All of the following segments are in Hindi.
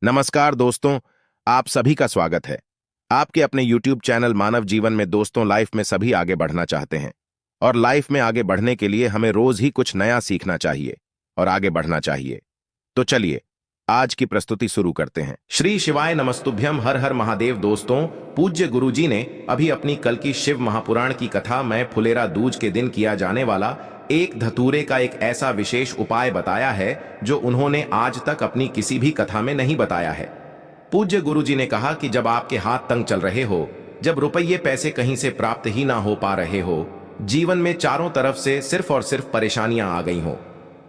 नमस्कार दोस्तों, आप सभी का स्वागत है। आपके अपने YouTube चैनल मानव जीवन में दोस्तों लाइफ में सभी आगे बढ़ना चाहते हैं और लाइफ में आगे बढ़ने के लिए हमें रोज ही कुछ नया सीखना चाहिए और आगे बढ़ना चाहिए। तो चलिए आज की प्रस्तुति शुरू करते हैं। श्री शिवाय नमस्तुभ्यम, हर हर महादेव। दोस्तों, पूज्य गुरुजी ने अभी अपनी कल की शिव महापुराण की कथा में फुलेरा दूज के दिन किया जाने वाला एक धतूरे का एक ऐसा विशेष उपाय बताया है जो उन्होंने आज तक अपनी किसी भी कथा में नहीं बताया है। पूज्य गुरुजी ने कहा कि जब आपके हाथ तंग चल रहे हो, जब रुपये पैसे कहीं से प्राप्त ही ना हो पा रहे हो, जीवन में चारों तरफ से सिर्फ और सिर्फ परेशानियां आ गई हो,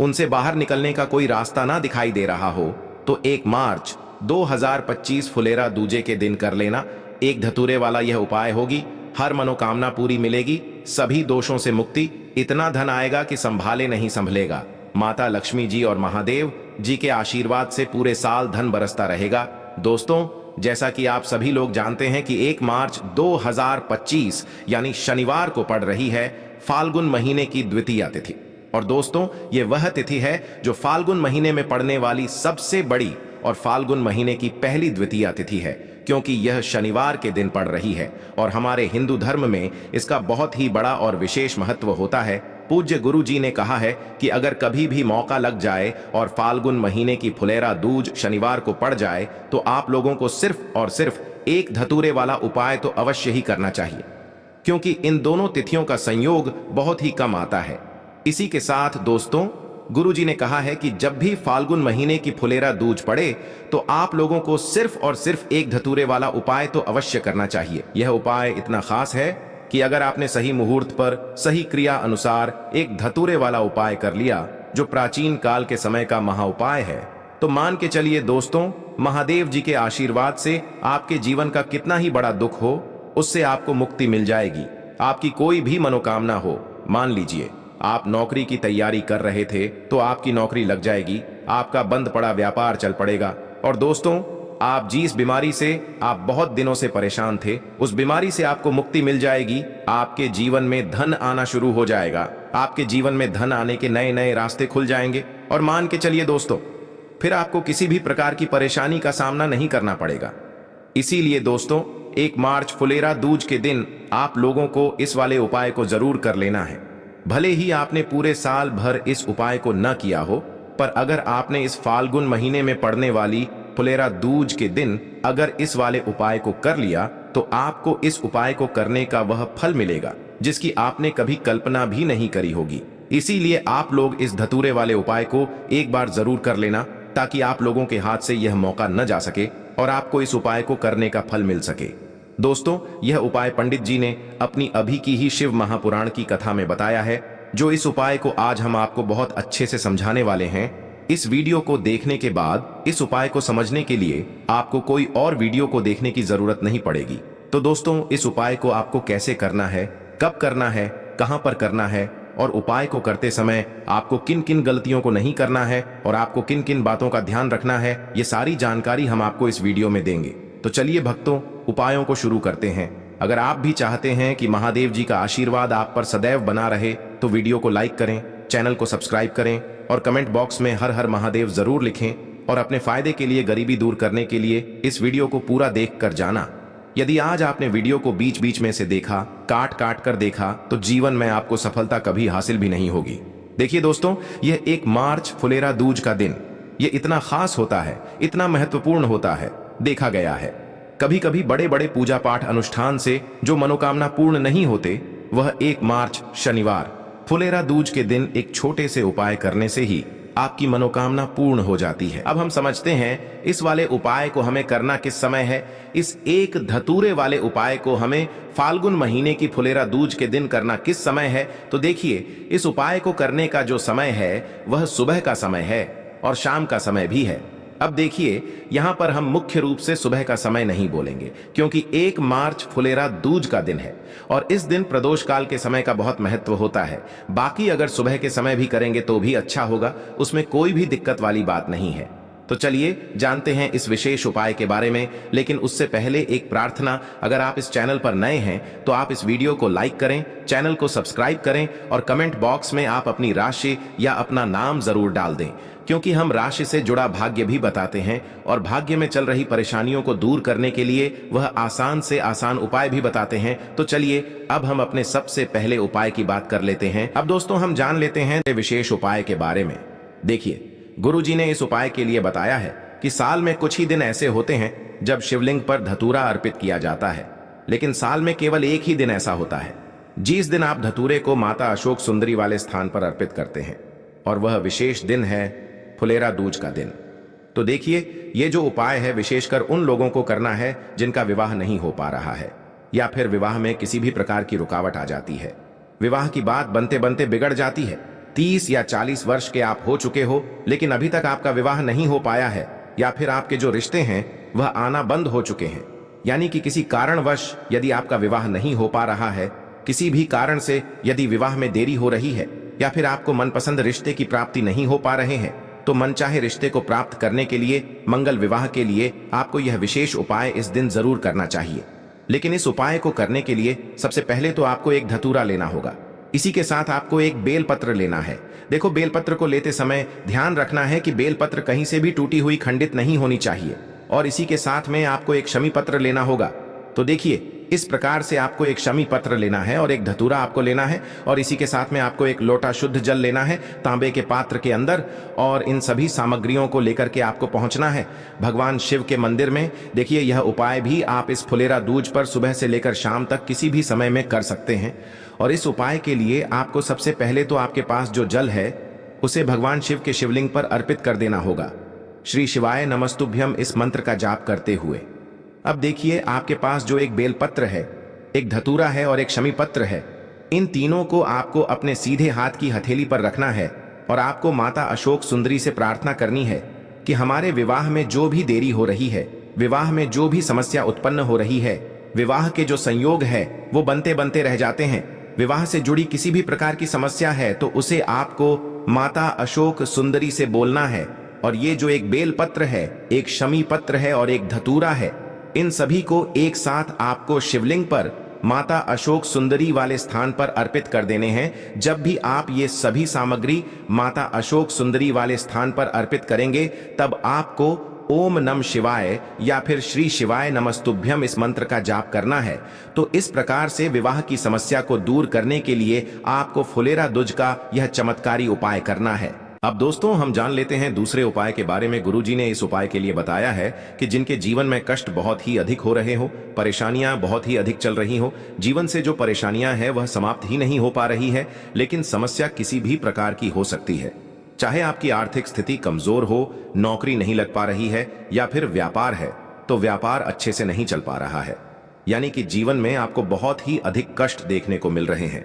उनसे बाहर निकलने का कोई रास्ता ना दिखाई दे रहा हो, तो 1 मार्च 2025 फुलेरा दूजे के दिन कर लेना एक धतूरे वाला यह उपाय होगी। हर मनोकामना पूरी मिलेगी, सभी दोषों से मुक्ति, इतना धन आएगा कि संभाले नहीं संभलेगा। माता लक्ष्मी जी और महादेव जी के आशीर्वाद से पूरे साल धन बरसता रहेगा। दोस्तों, जैसा कि आप सभी लोग जानते हैं कि 1 मार्च 2025 यानी शनिवार को पड़ रही है फाल्गुन महीने की द्वितीय तिथि। और दोस्तों, ये वह तिथि है जो फाल्गुन महीने में पड़ने वाली सबसे बड़ी और फाल्गुन महीने की पहली द्वितीय तिथि है, क्योंकि यह शनिवार के दिन पड़ रही है और हमारे हिंदू धर्म में इसका बहुत ही बड़ा और विशेष महत्व होता है। पूज्य गुरु जी ने कहा है कि अगर कभी भी मौका लग जाए और फाल्गुन महीने की फुलेरा दूज शनिवार को पड़ जाए तो आप लोगों को सिर्फ और सिर्फ एक धतूरे वाला उपाय तो अवश्य ही करना चाहिए, क्योंकि इन दोनों तिथियों का संयोग बहुत ही कम आता है। इसी के साथ दोस्तों, गुरुजी ने कहा है कि जब भी फाल्गुन महीने की फुलेरा दूज पड़े तो आप लोगों को सिर्फ और सिर्फ एक धतूरे वाला उपाय तो अवश्य करना चाहिए। यह उपाय इतना खास है कि अगर आपने सही मुहूर्त पर सही क्रिया अनुसार एक धतूरे वाला उपाय कर लिया, जो प्राचीन काल के समय का महा उपाय है, तो मान के चलिए दोस्तों, महादेव जी के आशीर्वाद से आपके जीवन का कितना ही बड़ा दुख हो, उससे आपको मुक्ति मिल जाएगी। आपकी कोई भी मनोकामना हो, मान लीजिए आप नौकरी की तैयारी कर रहे थे तो आपकी नौकरी लग जाएगी, आपका बंद पड़ा व्यापार चल पड़ेगा। और दोस्तों, आप जिस बीमारी से आप बहुत दिनों से परेशान थे, उस बीमारी से आपको मुक्ति मिल जाएगी। आपके जीवन में धन आना शुरू हो जाएगा, आपके जीवन में धन आने के नए नए रास्ते खुल जाएंगे। और मान के चलिए दोस्तों, फिर आपको किसी भी प्रकार की परेशानी का सामना नहीं करना पड़ेगा। इसीलिए दोस्तों, 1 मार्च फुलेरा दूज के दिन आप लोगों को इस वाले उपाय को जरूर कर लेना है। भले ही आपने पूरे साल भर इस उपाय को न किया हो, पर अगर आपने इस फाल्गुन महीने में पड़ने वाली फुलेरा दूज के दिन अगर इस वाले उपाय को कर लिया तो आपको इस उपाय को करने का वह फल मिलेगा जिसकी आपने कभी कल्पना भी नहीं करी होगी। इसीलिए आप लोग इस धतूरे वाले उपाय को एक बार जरूर कर लेना, ताकि आप लोगों के हाथ से यह मौका न जा सके और आपको इस उपाय को करने का फल मिल सके। दोस्तों, यह उपाय पंडित जी ने अपनी अभी की ही शिव महापुराण की कथा में बताया है, जो इस उपाय को आज हम आपको बहुत अच्छे से समझाने वाले हैं। इस वीडियो को देखने के बाद इस उपाय को समझने के लिए आपको कोई और वीडियो को देखने की जरूरत नहीं पड़ेगी। तो दोस्तों, इस उपाय को आपको कैसे करना है, कब करना है, कहां पर करना है और उपाय को करते समय आपको किन किन गलतियों को नहीं करना है और आपको किन किन बातों का ध्यान रखना है, ये सारी जानकारी हम आपको इस वीडियो में देंगे। तो चलिए भक्तों, उपायों को शुरू करते हैं। अगर आप भी चाहते हैं कि महादेव जी का आशीर्वाद आप पर सदैव बना रहे तो वीडियो को लाइक करें, चैनल को सब्सक्राइब करें और कमेंट बॉक्स में हर हर महादेव जरूर लिखें। और अपने फायदे के लिए, गरीबी दूर करने के लिए इस वीडियो को पूरा देख कर जाना। यदि आज आपने वीडियो को बीच बीच में से देखा, काट काट कर देखा, तो जीवन में आपको सफलता कभी हासिल भी नहीं होगी। देखिए दोस्तों, यह 1 मार्च फुलेरा दूज का दिन यह इतना खास होता है, इतना महत्वपूर्ण होता है। देखा गया है कभी कभी बड़े बड़े पूजा पाठ अनुष्ठान से जो मनोकामना पूर्ण नहीं होते, वह 1 मार्च शनिवार फुलेरा दूज के दिन एक छोटे से उपाय करने से ही आपकी मनोकामना पूर्ण हो जाती है। अब हम समझते हैं इस वाले उपाय को हमें करना किस समय है। इस एक धतूरे वाले उपाय को हमें फाल्गुन महीने की फुलेरा दूज के दिन करना किस समय है। तो देखिए, इस उपाय को करने का जो समय है वह सुबह का समय है और शाम का समय भी है। अब देखिए, यहां पर हम मुख्य रूप से सुबह का समय नहीं बोलेंगे, क्योंकि 1 मार्च फुलेरा दूज का दिन है और इस दिन प्रदोष काल के समय का बहुत महत्व होता है। बाकी अगर सुबह के समय भी करेंगे तो भी अच्छा होगा, उसमें कोई भी दिक्कत वाली बात नहीं है। तो चलिए जानते हैं इस विशेष उपाय के बारे में, लेकिन उससे पहले एक प्रार्थना, अगर आप इस चैनल पर नए हैं तो आप इस वीडियो को लाइक करें, चैनल को सब्सक्राइब करें और कमेंट बॉक्स में आप अपनी राशि या अपना नाम जरूर डाल दें, क्योंकि हम राशि से जुड़ा भाग्य भी बताते हैं और भाग्य में चल रही परेशानियों को दूर करने के लिए वह आसान से आसान उपाय भी बताते हैं। तो चलिए अब हम अपने सबसे पहले उपाय की बात कर लेते हैं। अब दोस्तों हम जान लेते हैं विशेष उपाय के बारे में। देखिए, गुरुजी ने इस उपाय के लिए बताया है कि साल में कुछ ही दिन ऐसे होते हैं जब शिवलिंग पर धतूरा अर्पित किया जाता है, लेकिन साल में केवल एक ही दिन ऐसा होता है जिस दिन आप धतूरे को माता अशोक सुंदरी वाले स्थान पर अर्पित करते हैं, और वह विशेष दिन है फुलेरा दूज का दिन। तो देखिए, ये जो उपाय है विशेषकर उन लोगों को करना है जिनका विवाह नहीं हो पा रहा है या फिर विवाह में किसी भी प्रकार की रुकावट आ जाती है, विवाह की बात बनते बनते बिगड़ जाती है। 30 या 40 वर्ष के आप हो चुके हो लेकिन अभी तक आपका विवाह नहीं हो पाया है, या फिर आपके जो रिश्ते हैं वह आना बंद हो चुके हैं, यानी कि किसी कारणवश यदि आपका विवाह नहीं हो पा रहा है, किसी भी कारण से यदि विवाह में देरी हो रही है, या फिर आपको मनपसंद रिश्ते की प्राप्ति नहीं हो पा रहे हैं, तो मनचाहे रिश्ते को प्राप्त करने के लिए, मंगल विवाह के लिए आपको यह विशेष उपाय इस दिन जरूर करना चाहिए। लेकिन इस उपाय को करने के लिए सबसे पहले तो आपको एक धतूरा लेना होगा। इसी के साथ आपको एक बेलपत्र लेना है। देखो, बेलपत्र को लेते समय ध्यान रखना है कि बेलपत्र कहीं से भी टूटी हुई खंडित नहीं होनी चाहिए, और इसी के साथ में आपको एक शमी पत्र लेना होगा। तो देखिए, इस प्रकार से आपको एक शमी पत्र लेना है और एक धतूरा आपको लेना है, और इसी के साथ में आपको एक लोटा शुद्ध जल लेना है तांबे के पात्र के अंदर, और इन सभी सामग्रियों को लेकर के आपको पहुंचना है भगवान शिव के मंदिर में। देखिए, यह उपाय भी आप इस फुलेरा दूज पर सुबह से लेकर शाम तक किसी भी समय में कर सकते हैं। और इस उपाय के लिए आपको सबसे पहले तो आपके पास जो जल है उसे भगवान शिव के शिवलिंग पर अर्पित कर देना होगा, श्री शिवाय नमस्तुभ्यम इस मंत्र का जाप करते हुए। अब देखिए, आपके पास जो एक बेलपत्र है, एक धतूरा है और एक शमी पत्र है, इन तीनों को आपको अपने सीधे हाथ की हथेली पर रखना है और आपको माता अशोक सुंदरी से प्रार्थना करनी है कि हमारे विवाह में जो भी देरी हो रही है, विवाह में जो भी समस्या उत्पन्न हो रही है, विवाह के जो संयोग है वो बनते बनते रह जाते हैं, विवाह से जुड़ी किसी भी प्रकार की समस्या है तो उसे आपको माता अशोक सुंदरी से बोलना है। और ये जो एक बेलपत्र है, एक शमी पत्र है और एक धतूरा है, इन सभी को एक साथ आपको शिवलिंग पर माता अशोक सुंदरी वाले स्थान पर अर्पित कर देने हैं। जब भी आप ये सभी सामग्री माता अशोक सुंदरी वाले स्थान पर अर्पित करेंगे, तब आपको ओम नम शिवाय या फिर श्री शिवाय नमस्तुभ्यम इस मंत्र का जाप करना है। तो इस प्रकार से विवाह की समस्या को दूर करने के लिए आपको फुलेरा दूज का यह चमत्कारी उपाय करना है। अब दोस्तों हम जान लेते हैं दूसरे उपाय के बारे में। गुरुजी ने इस उपाय के लिए बताया है कि जिनके जीवन में कष्ट बहुत ही अधिक हो रहे हो, परेशानियां बहुत ही अधिक चल रही हो, जीवन से जो परेशानियां हैं वह समाप्त ही नहीं हो पा रही है, लेकिन समस्या किसी भी प्रकार की हो सकती है। चाहे आपकी आर्थिक स्थिति कमजोर हो, नौकरी नहीं लग पा रही है, या फिर व्यापार है तो व्यापार अच्छे से नहीं चल पा रहा है, यानी कि जीवन में आपको बहुत ही अधिक कष्ट देखने को मिल रहे हैं,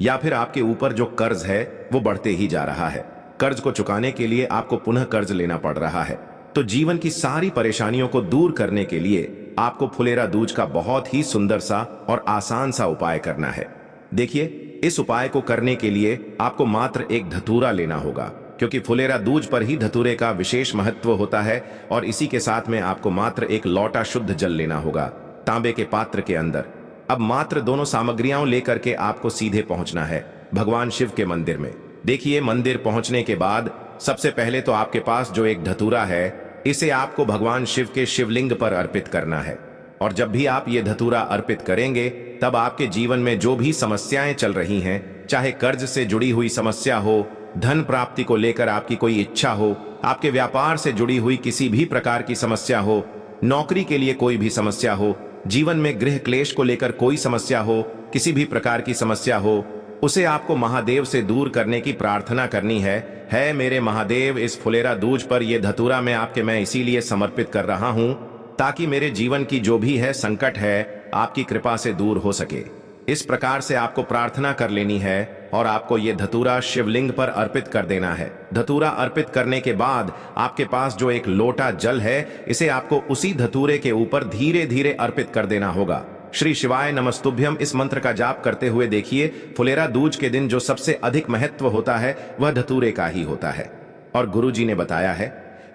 या फिर आपके ऊपर जो कर्ज है वो बढ़ते ही जा रहा है, कर्ज को चुकाने के लिए आपको पुनः कर्ज लेना पड़ रहा है। तो जीवन की सारी परेशानियों को दूर करने के लिए आपको फुलेरा दूज का बहुत ही सुंदर सा और आसान सा उपाय करना है। देखिए, इस उपाय को करने के लिए आपको मात्र एक धतूरा लेना होगा, क्योंकि फुलेरा दूज पर ही धतूरे का विशेष महत्व होता है, और इसी के साथ में आपको मात्र एक लोटा शुद्ध जल लेना होगा तांबे के पात्र के अंदर। अब मात्र दोनों सामग्रियां लेकर के आपको सीधे पहुंचना है भगवान शिव के मंदिर में। देखिए, मंदिर पहुंचने के बाद सबसे पहले तो आपके पास जो एक धतूरा है, इसे आपको भगवान शिव के शिवलिंग पर अर्पित करना है। और जब भी आप ये धतूरा अर्पित करेंगे, तब आपके जीवन में जो भी समस्याएं चल रही हैं, चाहे कर्ज से जुड़ी हुई समस्या हो, धन प्राप्ति को लेकर आपकी कोई इच्छा हो, आपके व्यापार से जुड़ी हुई किसी भी प्रकार की समस्या हो, नौकरी के लिए कोई भी समस्या हो, जीवन में गृह क्लेश को लेकर कोई समस्या हो, किसी भी प्रकार की समस्या हो, उसे आपको महादेव से दूर करने की प्रार्थना करनी है मेरे महादेव, इस फुलेरा दूज पर यह धतूरा मैं इसीलिए समर्पित कर रहा हूं ताकि मेरे जीवन की जो भी है संकट है आपकी कृपा से दूर हो सके। इस प्रकार से आपको प्रार्थना कर लेनी है और आपको ये धतूरा शिवलिंग पर अर्पित कर देना है। धतूरा अर्पित करने के बाद आपके पास जो एक लोटा जल है, इसे आपको उसी धतूरे के ऊपर धीरे धीरे अर्पित कर देना होगा। श्री शिवाय नमस्तुभ्यम इस मंत्र का जाप करते हुए देखिए, फुलेरा दूज के दिन जो सबसे अधिक महत्व होता है वह धतूरे का ही होता है। और गुरुजी ने बताया है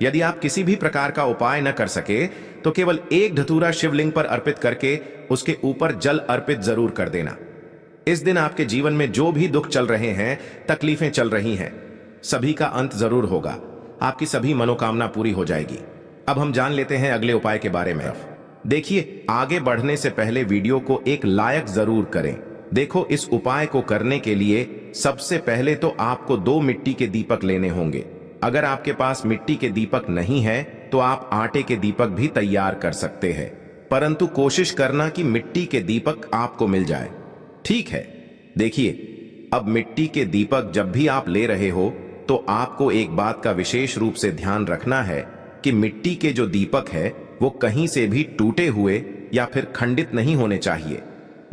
यदि आप किसी भी प्रकार का उपाय न कर सके तो केवल एक धतूरा शिवलिंग पर अर्पित करके उसके ऊपर जल अर्पित जरूर कर देना। इस दिन आपके जीवन में जो भी दुख चल रहे हैं, तकलीफें चल रही हैं, सभी का अंत जरूर होगा। आपकी सभी मनोकामना पूरी हो जाएगी। अब हम जान लेते हैं अगले उपाय के बारे में। देखिए, आगे बढ़ने से पहले वीडियो को एक लाइक जरूर करें। देखो, इस उपाय को करने के लिए सबसे पहले तो आपको 2 मिट्टी के दीपक लेने होंगे। अगर आपके पास मिट्टी के दीपक नहीं है तो आप आटे के दीपक भी तैयार कर सकते हैं, परंतु कोशिश करना कि मिट्टी के दीपक आपको मिल जाए। ठीक है, देखिए, अब मिट्टी के दीपक जब भी आप ले रहे हो तो आपको एक बात का विशेष रूप से ध्यान रखना है कि मिट्टी के जो दीपक है वो कहीं से भी टूटे हुए या फिर खंडित नहीं होने चाहिए।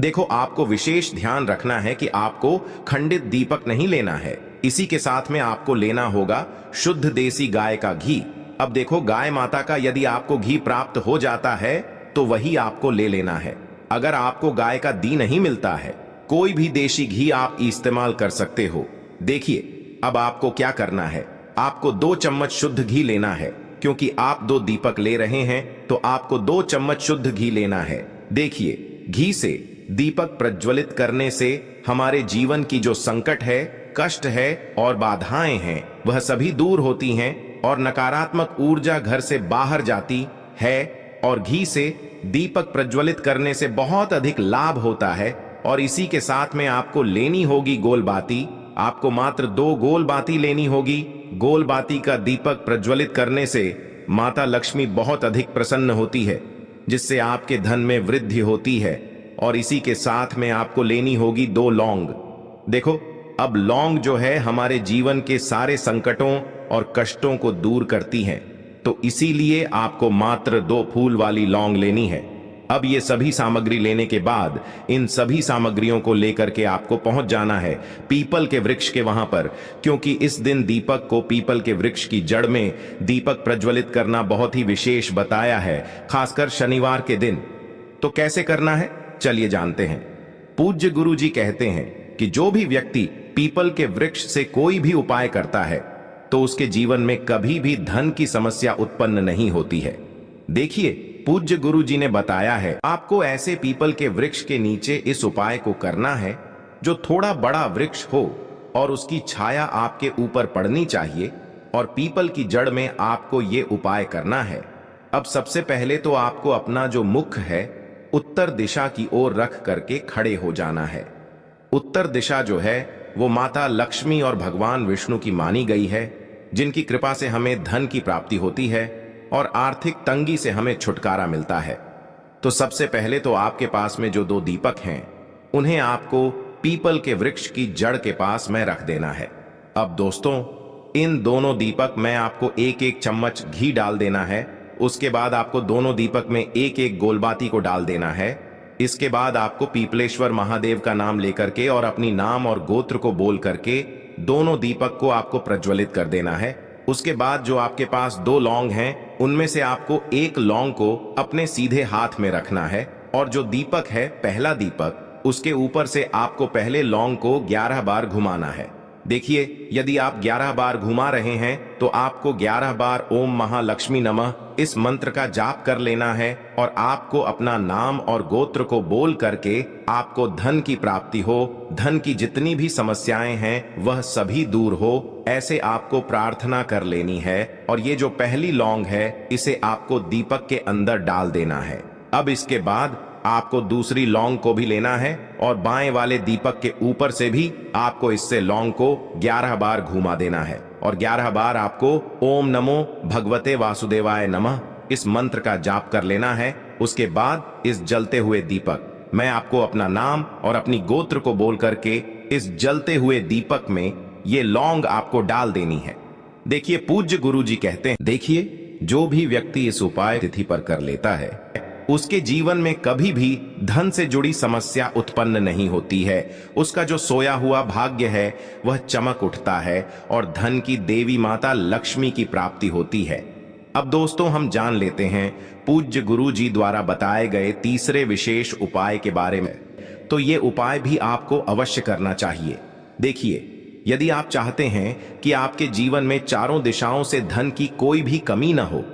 देखो, आपको विशेष ध्यान रखना है कि आपको खंडित दीपक नहीं लेना है। इसी के साथ में आपको लेना होगा शुद्ध देसी गाय का घी। अब देखो, गाय माता का यदि आपको घी प्राप्त हो जाता है तो वही आपको ले लेना है। अगर आपको गाय का घी नहीं मिलता है, कोई भी देशी घी आप इस्तेमाल कर सकते हो। देखिए, अब आपको क्या करना है, आपको 2 चम्मच शुद्ध घी लेना है। क्योंकि आप 2 दीपक ले रहे हैं तो आपको 2 चम्मच शुद्ध घी लेना है। देखिए, घी से दीपक प्रज्वलित करने से हमारे जीवन की जो संकट है, कष्ट है और बाधाएं हैं, वह सभी दूर होती हैं और नकारात्मक ऊर्जा घर से बाहर जाती है। और घी से दीपक प्रज्वलित करने से बहुत अधिक लाभ होता है। और इसी के साथ में आपको लेनी होगी गोल बाती। आपको मात्र 2 गोल बाती लेनी होगी। गोल बाती का दीपक प्रज्वलित करने से माता लक्ष्मी बहुत अधिक प्रसन्न होती है, जिससे आपके धन में वृद्धि होती है। और इसी के साथ में आपको लेनी होगी 2 लौंग। देखो, अब लौंग जो है हमारे जीवन के सारे संकटों और कष्टों को दूर करती हैं, तो इसीलिए आपको मात्र 2 फूल वाली लौंग लेनी है। अब ये सभी सामग्री लेने के बाद इन सभी सामग्रियों को लेकर के आपको पहुंच जाना है पीपल के वृक्ष के वहां पर, क्योंकि इस दिन दीपक को पीपल के वृक्ष की जड़ में दीपक प्रज्वलित करना बहुत ही विशेष बताया है, खासकर शनिवार के दिन। तो कैसे करना है, चलिए जानते हैं। पूज्य गुरु जी कहते हैं कि जो भी व्यक्ति पीपल के वृक्ष से कोई भी उपाय करता है तो उसके जीवन में कभी भी धन की समस्या उत्पन्न नहीं होती है। देखिए, पूज्य गुरु जी ने बताया है आपको ऐसे पीपल के वृक्ष के नीचे इस उपाय को करना है जो थोड़ा बड़ा वृक्ष हो और उसकी छाया आपके ऊपर पड़नी चाहिए, और पीपल की जड़ में आपको ये उपाय करना है। अब सबसे पहले तो आपको अपना जो मुख है उत्तर दिशा की ओर रख करके खड़े हो जाना है। उत्तर दिशा जो है वो माता लक्ष्मी और भगवान विष्णु की मानी गई है, जिनकी कृपा से हमें धन की प्राप्ति होती है और आर्थिक तंगी से हमें छुटकारा मिलता है। तो सबसे पहले तो आपके पास में जो 2 दीपक हैं उन्हें आपको पीपल के वृक्ष की जड़ के पास में रख देना है। अब दोस्तों, इन दोनों दीपक में आपको 1-1 चम्मच घी डाल देना है। उसके बाद आपको दोनों दीपक में 1-1 गोलबाती को डाल देना है। इसके बाद आपको पीपलेश्वर महादेव का नाम लेकर के और अपनी नाम और गोत्र को बोल करके दोनों दीपक को आपको प्रज्वलित कर देना है। उसके बाद जो आपके पास 2 लौंग हैं उनमें से आपको 1 लौंग को अपने सीधे हाथ में रखना है, और जो दीपक है पहला दीपक, उसके ऊपर से आपको पहले लौंग को 11 बार घुमाना है। देखिए, यदि आप 11 बार घुमा रहे हैं तो आपको 11 बार ओम महालक्ष्मी नमः इस मंत्र का जाप कर लेना है, और आपको अपना नाम और गोत्र को बोल करके आपको धन की प्राप्ति हो, धन की जितनी भी समस्याएं हैं वह सभी दूर हो, ऐसे आपको प्रार्थना कर लेनी है। और ये जो पहली लौंग है इसे आपको दीपक के अंदर डाल देना है। अब इसके बाद आपको दूसरी लौंग को भी लेना है और बाएं वाले दीपक के ऊपर से भी आपको इससे लौंग को 11 बार घुमा देना है, और 11 बार आपको ओम नमो भगवते वासुदेवाय नमः इस मंत्र का जाप कर लेना है। उसके बाद इस जलते हुए दीपक मैं आपको अपना नाम और अपनी गोत्र को बोल करके इस जलते हुए दीपक में ये लौंग आपको डाल देनी है। देखिए, पूज्य गुरु जी कहते हैं, देखिए, जो भी व्यक्ति इस उपाय तिथि पर कर लेता है उसके जीवन में कभी भी धन से जुड़ी समस्या उत्पन्न नहीं होती है। उसका जो सोया हुआ भाग्य है वह चमक उठता है और धन की देवी माता लक्ष्मी की प्राप्ति होती है। अब दोस्तों, हम जान लेते हैं पूज्य गुरु जी द्वारा बताए गए तीसरे विशेष उपाय के बारे में। तो ये उपाय भी आपको अवश्य करना चाहिए। देखिए, यदि आप चाहते हैं कि आपके जीवन में चारों दिशाओं से धन की कोई भी कमी ना हो,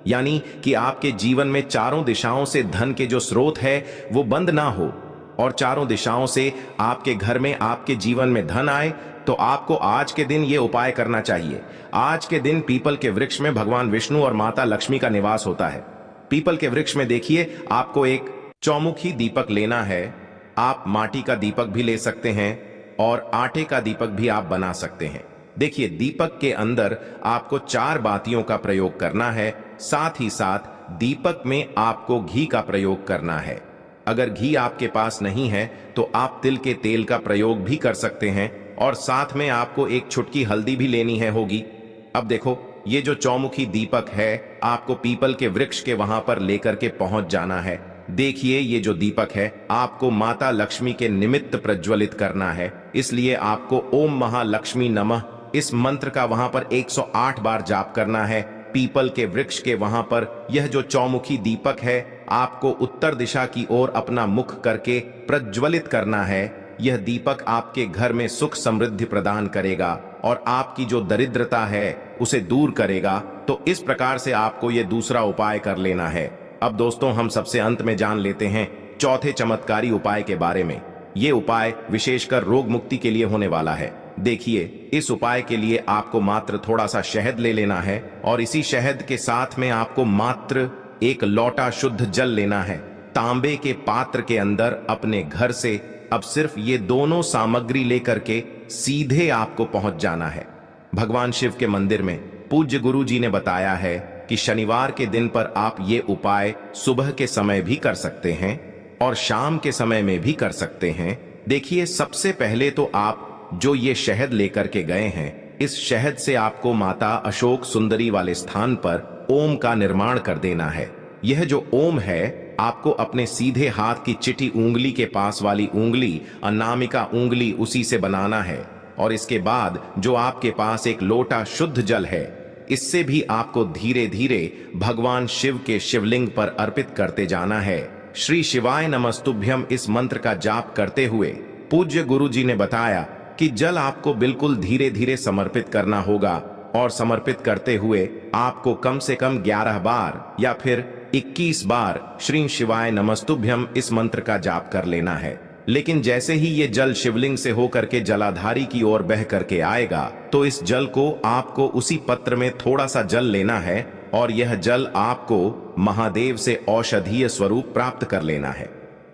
यानी कि आपके जीवन में चारों दिशाओं से धन के जो स्रोत है वो बंद ना हो और चारों दिशाओं से आपके घर में आपके जीवन में धन आए, तो आपको आज के दिन ये उपाय करना चाहिए। आज के दिन पीपल के वृक्ष में भगवान विष्णु और माता लक्ष्मी का निवास होता है। पीपल के वृक्ष में देखिए, आपको एक चौमुखी दीपक लेना है। आप माटी का दीपक भी ले सकते हैं और आटे का दीपक भी आप बना सकते हैं। देखिए, दीपक के अंदर आपको 4 बातियों का प्रयोग करना है। साथ ही साथ दीपक में आपको घी का प्रयोग करना है। अगर घी आपके पास नहीं है तो आप तिल के तेल का प्रयोग भी कर सकते हैं और साथ में आपको एक चुटकी हल्दी भी लेनी है होगी। अब देखो, ये जो चौमुखी दीपक है आपको पीपल के वृक्ष के वहां पर लेकर के पहुंच जाना है। देखिए, ये जो दीपक है आपको माता लक्ष्मी के निमित्त प्रज्वलित करना है, इसलिए आपको ओम महालक्ष्मी नमः इस मंत्र का वहां पर 108 बार जाप करना है। पीपल के वृक्ष के वहां पर यह जो चौमुखी दीपक है आपको उत्तर दिशा की ओर अपना मुख करके प्रज्वलित करना है। यह दीपक आपके घर में सुख समृद्धि प्रदान करेगा और आपकी जो दरिद्रता है उसे दूर करेगा। तो इस प्रकार से आपको यह दूसरा उपाय कर लेना है। अब दोस्तों, हम सबसे अंत में जान लेते हैं चौथे चमत्कारी उपाय के बारे में। ये उपाय विशेषकर रोग मुक्ति के लिए होने वाला है। देखिए, इस उपाय के लिए आपको मात्र थोड़ा सा शहद ले लेना है और इसी शहद के साथ में आपको मात्र एक लोटा शुद्ध जल लेना है। तांबे के पात्र के अंदर अपने घर से अब सिर्फ ये दोनों सामग्री लेकर के सीधे आपको पहुंच जाना है भगवान शिव के मंदिर में। पूज्य गुरु जी ने बताया है कि शनिवार के दिन पर आप ये उपाय सुबह के समय भी कर सकते हैं और शाम के समय में भी कर सकते हैं। देखिए, सबसे पहले तो आप जो ये शहद लेकर के गए हैं, इस शहद से आपको माता अशोक सुंदरी वाले स्थान पर ओम का निर्माण कर देना है। यह जो ओम है आपको अपने सीधे हाथ की चिटी उंगली के पास वाली उंगली, अनामिका उंगली, उसी से बनाना है। और इसके बाद जो आपके पास एक लोटा शुद्ध जल है, इससे भी आपको धीरे धीरे भगवान शिव के शिवलिंग पर अर्पित करते जाना है। श्री शिवाय नमस्तुभ्यम इस मंत्र का जाप करते हुए पूज्य गुरु जी ने बताया कि जल आपको बिल्कुल धीरे धीरे समर्पित करना होगा और समर्पित करते हुए आपको कम से कम 11 बार या फिर 21 बार श्री शिवाय नमस्तुभ्यम इस मंत्र का जाप कर लेना है। लेकिन जैसे ही ये जल शिवलिंग से होकर के जलाधारी की ओर बह करके आएगा, तो इस जल को आपको उसी पत्र में थोड़ा सा जल लेना है और यह जल आपको महादेव से औषधीय स्वरूप प्राप्त कर लेना है।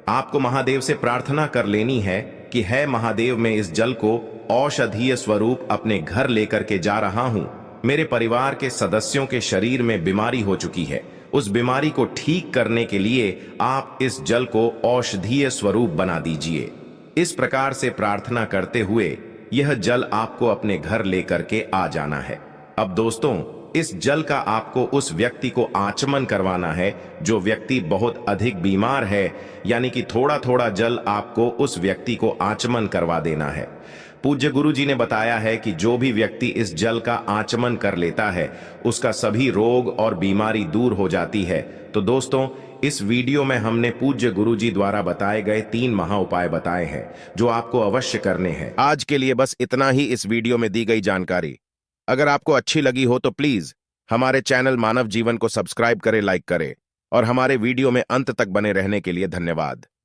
आपको महादेव से प्रार्थना कर लेनी है कि है महादेव, मैं इस जल को औषधीय स्वरूप अपने घर लेकर के जा रहा हूं। मेरे परिवार के सदस्यों के शरीर में बीमारी हो चुकी है, उस बीमारी को ठीक करने के लिए आप इस जल को औषधीय स्वरूप बना दीजिए। इस प्रकार से प्रार्थना करते हुए यह जल आपको अपने घर लेकर के आ जाना है। अब दोस्तों, इस जल का आपको उस व्यक्ति को आचमन करवाना है जो व्यक्ति बहुत अधिक बीमार है, यानी कि थोड़ा थोड़ा जल आपको उस व्यक्ति को आचमन करवा देना है। पूज्य गुरु जी ने बताया है कि जो भी व्यक्ति इस जल का आचमन कर लेता है उसका सभी रोग और बीमारी दूर हो जाती है। तो दोस्तों, इस वीडियो में हमने पूज्य गुरु जी द्वारा बताए गए 3 महा उपाय बताए हैं जो आपको अवश्य करने हैं। आज के लिए बस इतना ही इस वीडियो में दी गई जानकारी। अगर आपको अच्छी लगी हो तो प्लीज हमारे चैनल मानव जीवन को सब्सक्राइब करें, लाइक करें और हमारे वीडियो में अंत तक बने रहने के लिए धन्यवाद।